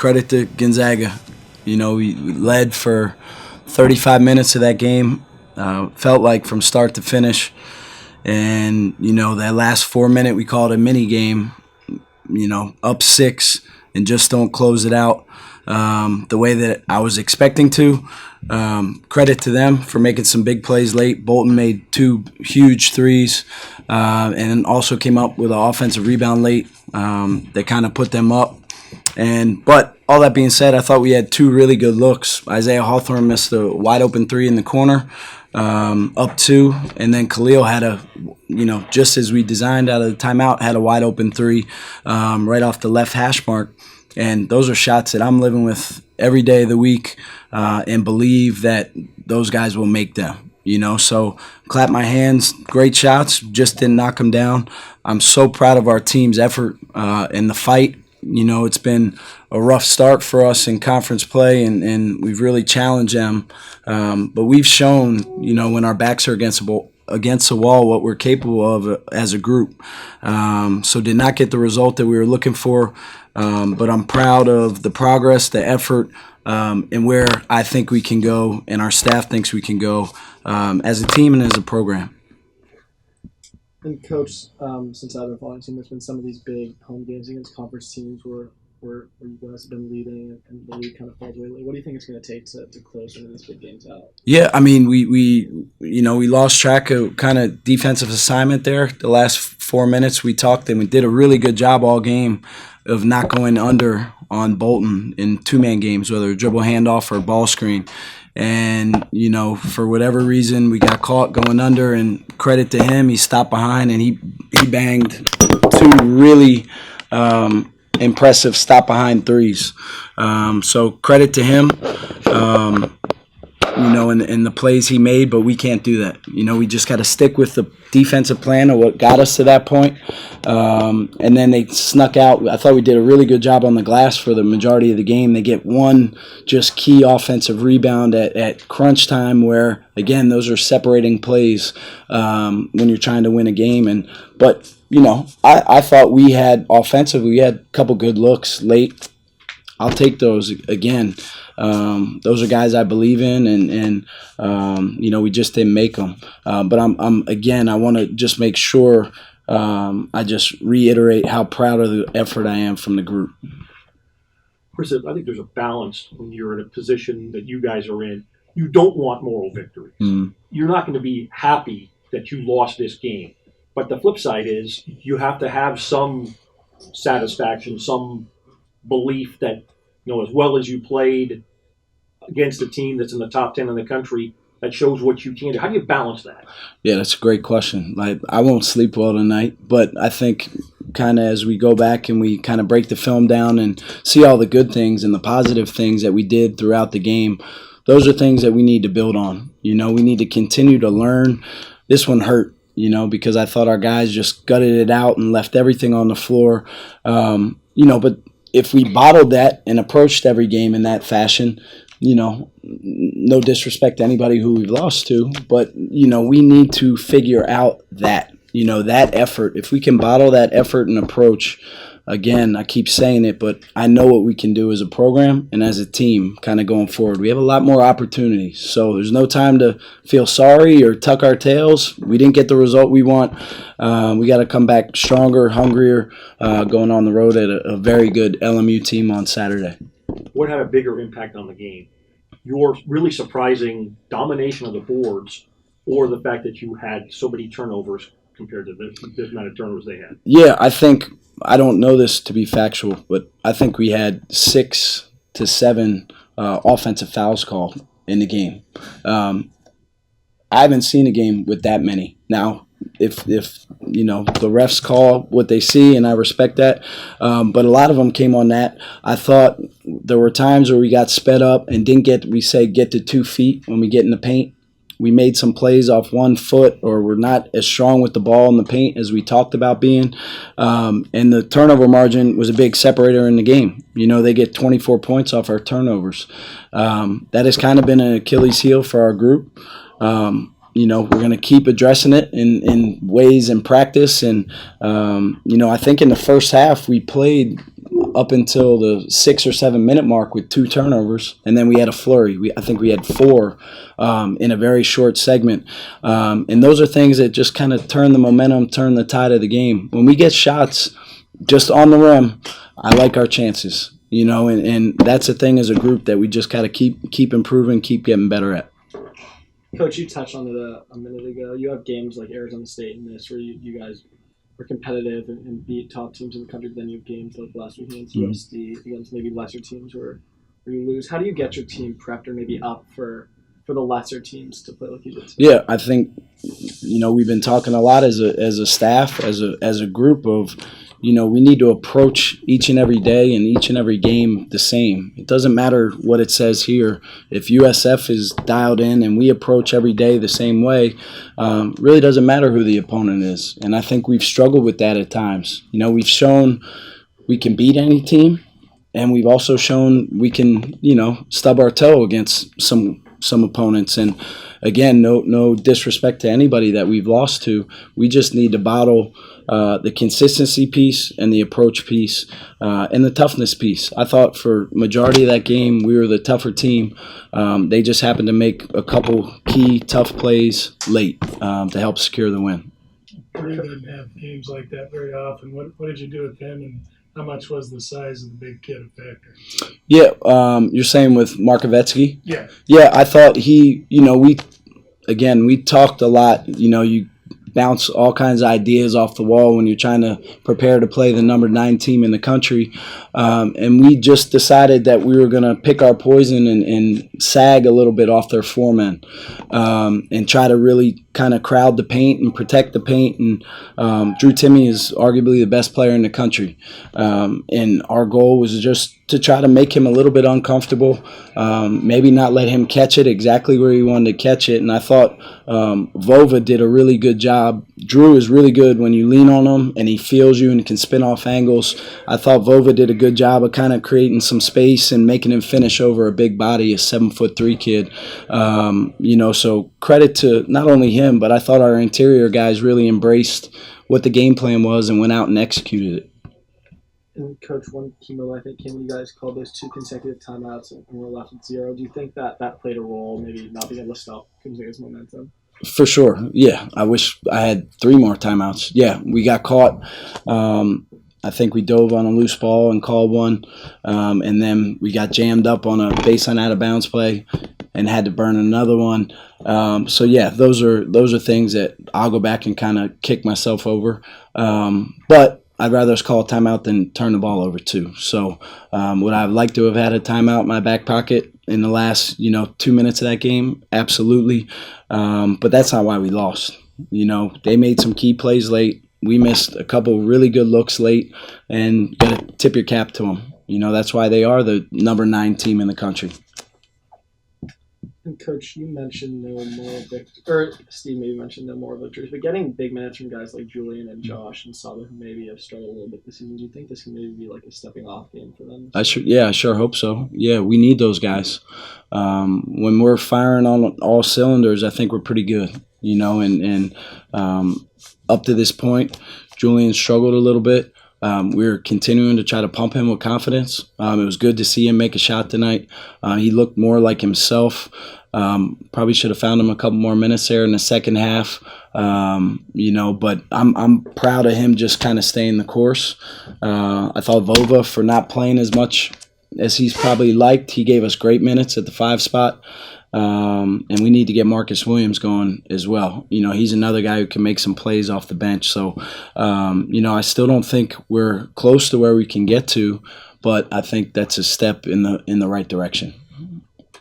credit to Gonzaga. We led for 35 minutes of that game. Felt like from start to finish. And, that last 4 minute, we called a mini game, up 6 and just don't close it out the way that I was expecting to. Credit to them for making some big plays late. Bolton made 2 huge threes and also came up with an offensive rebound late that kind of put them up. But all that being said, I thought we had 2 really good looks. Isaiah Hawthorne missed a wide open 3 in the corner, up 2, and then Khalil had just as we designed out of the timeout, had a wide open 3 right off the left hash mark. And those are shots that I'm living with every day of the week and believe that those guys will make them. So clap my hands. Great shots, just didn't knock them down. I'm so proud of our team's effort in the fight. It's been a rough start for us in conference play, and we've really challenged them. But we've shown, when our backs are against the wall, what we're capable of as a group. So did not get the result that we were looking for, but I'm proud of the progress, the effort, and where I think we can go, and our staff thinks we can go as a team and as a program. And Coach, since I've been following the team, there's been some of these big home games against conference teams where you guys have been leading and the lead kind of falls away. What do you think it's going to take to close some of these big games out? Yeah, I mean, we lost track of kind of defensive assignment there. The last 4 minutes we talked, and we did a really good job all game of not going under on Bolton in 2-man games, whether a dribble handoff or ball screen. And, for whatever reason, we got caught going under, and credit to him, he stopped behind and he banged 2 really impressive stop-behind threes. So credit to him, in the plays he made, but we can't do that. We just got to stick with the defensive plan of what got us to that point. And then they snuck out. I thought we did a really good job on the glass for the majority of the game. They get 1 just key offensive rebound at crunch time where, again, those are separating plays when you're trying to win a game. But I thought we had offensively, we had a couple good looks late. I'll take those again. Those are guys I believe in, and we just didn't make them. But I want to just make sure I just reiterate how proud of the effort I am from the group. Chris, I think there's a balance when you're in a position that you guys are in. You don't want moral victory. You're not going to be happy that you lost this game. But the flip side is you have to have some satisfaction, some belief that, as well as you played against a team that's in the top 10 in the country, that shows what you can do. How do you balance that? Yeah, that's a great question. I won't sleep well tonight, but I think kind of as we go back and we kind of break the film down and see all the good things and the positive things that we did throughout the game, those are things that we need to build on. We need to continue to learn. This one hurt, because I thought our guys just gutted it out and left everything on the floor. But if we bottled that and approached every game in that fashion, no disrespect to anybody who we've lost to, but, we need to figure out that, that effort. If we can bottle that effort and approach, again, I keep saying it, but I know what we can do as a program and as a team kind of going forward. We have a lot more opportunities, so there's no time to feel sorry or tuck our tails. We didn't get the result we want. We got to come back stronger, hungrier, going on the road at a very good LMU team on Saturday. What had a bigger impact on the game? Your really surprising domination of the boards, or the fact that you had so many turnovers compared to the amount of turnovers they had? Yeah, I don't know this to be factual, but I think we had 6 to 7 offensive fouls called in the game. I haven't seen a game with that many. Now, if the refs call what they see, and I respect that, but a lot of them came on that. I thought there were times where we got sped up and didn't get to 2 feet when we get in the paint. We made some plays off 1 foot, or we're not as strong with the ball in the paint as we talked about being. And the turnover margin was a big separator in the game. They get 24 points off our turnovers. That has kind of been an Achilles heel for our group. We're going to keep addressing it in ways in practice. And, I think in the first half we played up until the 6 or 7 minute mark with 2 turnovers, and then we had a flurry. I think we had 4 in a very short segment. And those are things that just kind of turn the momentum, turn the tide of the game. When we get shots just on the rim, I like our chances. And that's the thing as a group that we just got to keep improving, keep getting better at. Coach, you touched on it a minute ago. You have games like Arizona State and this where you guys were competitive and beat top teams in the country. Then you have games like last week against USD, against maybe lesser teams where you lose. How do you get your team prepped or maybe up for the lesser teams to play like you did? Yeah, I think we've been talking a lot as a staff, as a group of we need to approach each and every day and each and every game the same. It doesn't matter what it says here. If USF is dialed in and we approach every day the same way, really doesn't matter who the opponent is. And I think we've struggled with that at times. We've shown we can beat any team, and we've also shown we can, stub our toe against some opponents. And again, no disrespect to anybody that we've lost to. We just need to bottle the consistency piece and the approach piece and the toughness piece. I thought for majority of that game we were the tougher team. They just happened to make a couple key tough plays late to help secure the win. We didn't have games like that very often. What did you do with them, and how much was the size of the big kid a factor? Yeah, you're saying with Markovetsky? Yeah. Yeah, I thought he, we talked a lot. You bounce all kinds of ideas off the wall when you're trying to prepare to play the number 9 team in the country. And we just decided that we were going to pick our poison and sag a little bit off their foremen and try to really kind of crowd the paint and protect the paint. And Drew Timme is arguably the best player in the country. And our goal was just to try to make him a little bit uncomfortable, maybe not let him catch it exactly where he wanted to catch it. And I thought Vova did a really good job. Drew is really good when you lean on him and he feels you and can spin off angles. I thought Vova did a good job of kind of creating some space and making him finish over a big body, a 7'3" kid. So credit to not only him, but I thought our interior guys really embraced what the game plan was and went out and executed it. And Coach, one key moment I think came when you guys called those 2 consecutive timeouts and were left at 0. Do you think that played a role, maybe not being able to stop Gonzaga's momentum? For sure, yeah. I wish I had 3 more timeouts. Yeah, we got caught. I think we dove on a loose ball and called one, and then we got jammed up on a baseline out of bounds play and had to burn another one. So yeah, those are things that I'll go back and kind of kick myself over. But I'd rather us call a timeout than turn the ball over too. So would I have liked to have had a timeout in my back pocket in the last 2 minutes of that game? Absolutely. But that's not why we lost. They made some key plays late. We missed a couple really good looks late, and you got to tip your cap to them. That's why they are the number 9 team in the country. And Coach, you mentioned no more victories, or Steve maybe mentioned no more victories, but getting big minutes from guys like Julian and Josh and Saba, who maybe have struggled a little bit this season, do you think this can maybe be like a stepping off game for them? I sure hope so. Yeah, we need those guys. When we're firing on all cylinders, I think we're pretty good. And up to this point, Julian struggled a little bit. We're continuing to try to pump him with confidence. It was good to see him make a shot tonight. He looked more like himself. Probably should have found him a couple more minutes there in the second half. But I'm proud of him just kind of staying the course. I thought Vova, for not playing as much as he's probably liked, he gave us great minutes at the 5 spot. And we need to get Marcus Williams going as well. He's another guy who can make some plays off the bench. So, I still don't think we're close to where we can get to, but I think that's a step in the right direction.